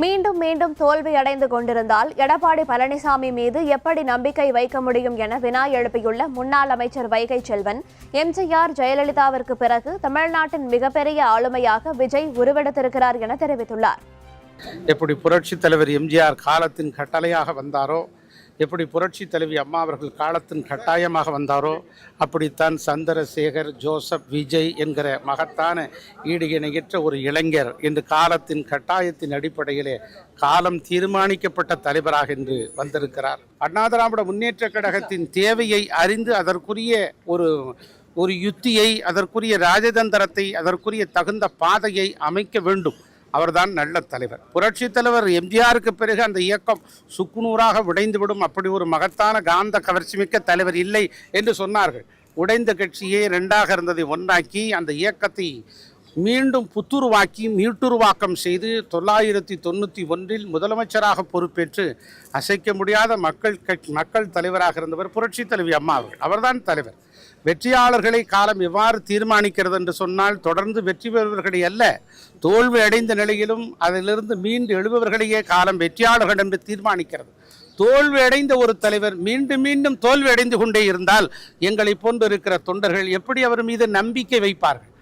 மீண்டும் மீண்டும் தோல்வியடைந்து கொண்டிருந்தால் எடப்பாடி பழனிசாமி மீது எப்படி நம்பிக்கை வைக்க முடியும் என வினா எழுப்பியுள்ள முன்னாள் அமைச்சர் வைகை செல்வன், எம்ஜிஆர் ஜெயலலிதாவிற்கு பிறகு தமிழ்நாட்டின் மிகப்பெரிய ஆளுமையாக விஜய் உருவெடுத்திருக்கிறார் என தெரிவித்துள்ளார். எப்படி புரட்சி தலைவர் எம்ஜிஆர் காலத்தின் கட்டளையாக வந்தாரோ, எப்படி புரட்சி தலைவி அம்மா அவர்கள் காலத்தின் கட்டாயமாக வந்தாரோ, அப்படித்தான் சந்திரசேகர், ஜோசப், விஜய் என்கிற மகத்தான ஈடு இணையற்ற ஒரு இளைஞர் என்று காலத்தின் கட்டாயத்தின் அடிப்படையிலே காலம் தீர்மானிக்கப்பட்ட தலைவராக இன்று வந்திருக்கிறார். அண்ணா திராவிட முன்னேற்ற கழகத்தின் தேவையை அறிந்து அதற்குரிய ஒரு யுத்தியை, அதற்குரிய ராஜதந்திரத்தை, அதற்குரிய தகுந்த பாதையை அமைக்க வேண்டும். அவர்தான் நல்ல தலைவர். புரட்சி தலைவர் எம்ஜிஆருக்கு பிறகு அந்த இயக்கம் சுக்குநூறாக உடைந்துவிடும், அப்படி ஒரு மகத்தான காந்த கவர்ச்சிமிக்க தலைவர் இல்லை என்று சொன்னார்கள். உடைந்த கட்சியே இரண்டாக இருந்ததை ஒன்றாக்கி அந்த இயக்கத்தை மீண்டும் புத்துருவாக்கி மீட்டுருவாக்கம் செய்து 1991 முதலமைச்சராக பொறுப்பேற்று அசைக்க முடியாத மக்கள் தலைவராக இருந்தவர் புரட்சி தலைவி அம்மா அவர்தான் தலைவர். வெற்றியாளர்களை காலம் எவ்வாறு தீர்மானிக்கிறது என்று சொன்னால், தொடர்ந்து வெற்றி பெறுபவர்களை அல்ல, தோல்வி அடைந்த நிலையிலும் அதிலிருந்து மீண்டு எழுபவர்களையே காலம் வெற்றியாளர்கள் என்று தீர்மானிக்கிறது. தோல்வி அடைந்த ஒரு தலைவர் மீண்டும் மீண்டும் தோல்வி அடைந்து கொண்டே இருந்தால் எங்களை போன்று இருக்கிற தொண்டர்கள் எப்படி அவர் மீது நம்பிக்கை வைப்பார்கள்?